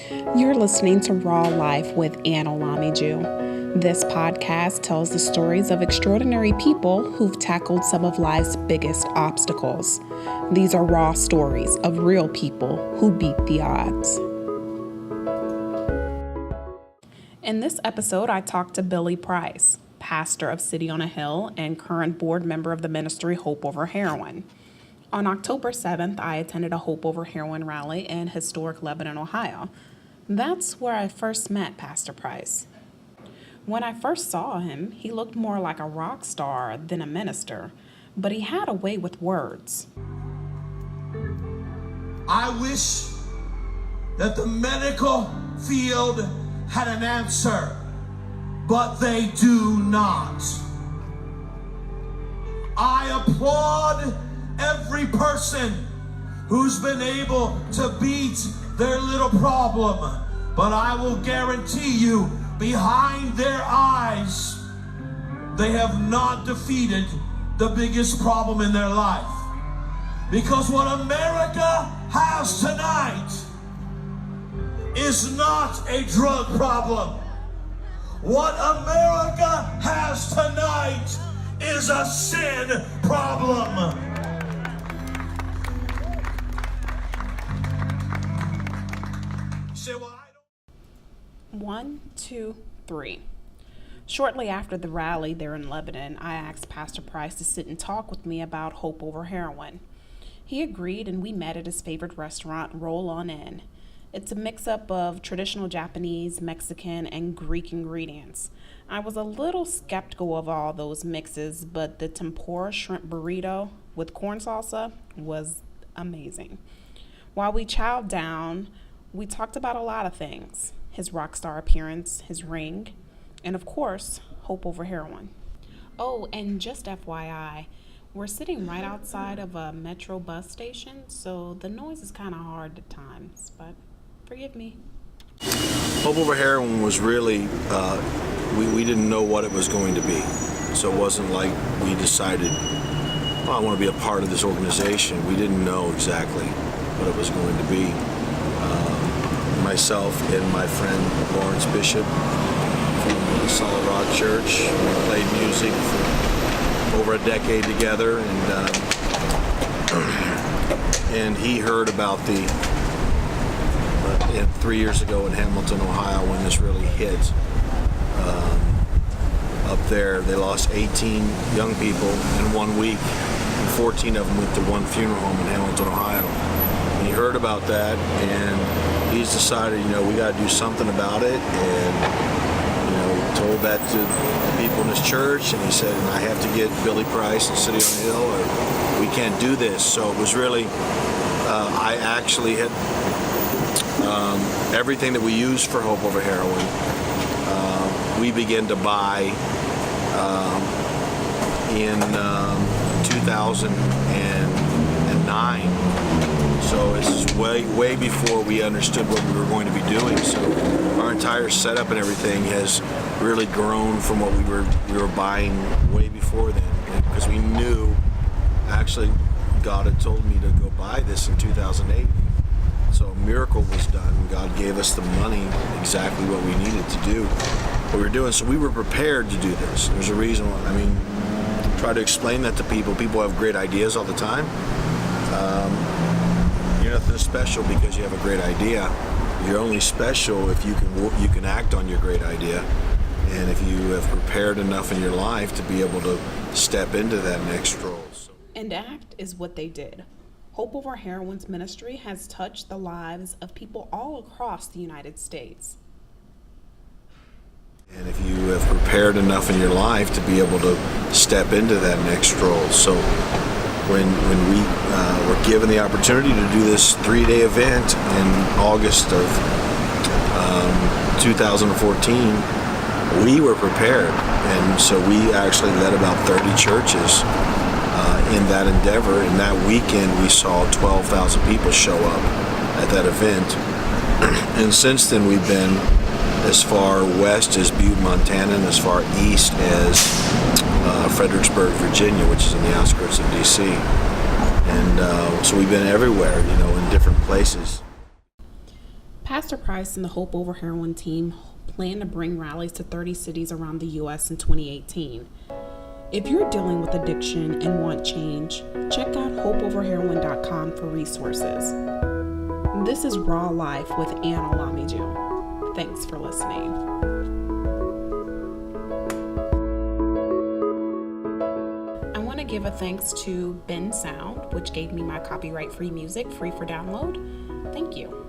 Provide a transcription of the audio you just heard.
You're listening to Raw Life with Ann Olamiju. This podcast tells the stories of extraordinary people who've tackled some of life's biggest obstacles. These are raw stories of real people who beat the odds. In this episode, I talked to Billy Price, pastor of City on a Hill and current board member of the ministry Hope Over Heroin. On October 7th, I attended a Hope Over Heroin rally in historic Lebanon, Ohio. That's where I first met Pastor Price. When I first saw him, he looked more like a rock star than a minister, but he had a way with words. I wish that the medical field had an answer, but they do not. I applaud every person who's been able to beat their little problem, but I will guarantee you, behind their eyes, they have not defeated the biggest problem in their life. Because what America has tonight is not a drug problem. What America has tonight is a sin problem. One, two, three. Shortly after the rally there in Lebanon, I asked Pastor Price to sit and talk with me about Hope Over Heroin. He agreed, and we met at his favorite restaurant, Roll On In. It's a mix-up of traditional Japanese, Mexican, and Greek ingredients. I was a little skeptical of all those mixes, but the tempura shrimp burrito with corn salsa was amazing. While we chowed down, we talked about a lot of things. His rock star appearance, his ring, and of course, Hope Over Heroin. Oh, and just FYI, we're sitting right outside of a metro bus station, so the noise is kind of hard at times, but forgive me. Hope Over Heroin was really, we didn't know what it was going to be. So it wasn't like we decided, oh, I want to be a part of this organization. We didn't know exactly what it was going to be. Myself and my friend Lawrence Bishop from the Solid Rock Church, we played music for over a decade together, and he heard about the 3 years ago in Hamilton, Ohio, when this really hit. Up there, they lost 18 young people in 1 week, and 14 of them went to one funeral home in Hamilton, Ohio. And he heard about that, and he's decided, we got to do something about it, and, told that to the people in his church, and he said, I have to get Billy Price and City on the Hill, or we can't do this. So it was really, I actually had everything that we used for Hope Over Heroin, we began to buy in 2009. So this is way before we understood what we were going to be doing. So our entire setup and everything has really grown from what we were buying way before then, because we knew, actually, God had told me to go buy this in 2008. So a miracle was done. God gave us the money, exactly what we needed to do, what we were doing. So we were prepared to do this. There's a reason why. Try to explain that to people. People have great ideas all the time. You're nothing special because you have a great idea. You're only special if you can act on your great idea, and if you have prepared enough in your life to be able to step into that next role. And act is what they did. Hope Over Heroin's ministry has touched the lives of people all across the United States. And if you have prepared enough in your life to be able to step into that next role. So when we were given the opportunity to do this 3-day event in August of 2014, we were prepared. And so we actually led about 30 churches in that endeavor. In that weekend, we saw 12,000 people show up at that event. And since then, we've been as far west as Butte, Montana, and as far east as Fredericksburg, Virginia, which is in the outskirts of D.C. And so we've been everywhere, in different places. Pastor Price and the Hope Over Heroin team plan to bring rallies to 30 cities around the U.S. in 2018. If you're dealing with addiction and want change, check out hopeoverheroin.com for resources. This is Raw Life with Ann Olamiju. Thanks for listening. I want to give a thanks to Ben Sound, which gave me my copyright-free music free for download. Thank you.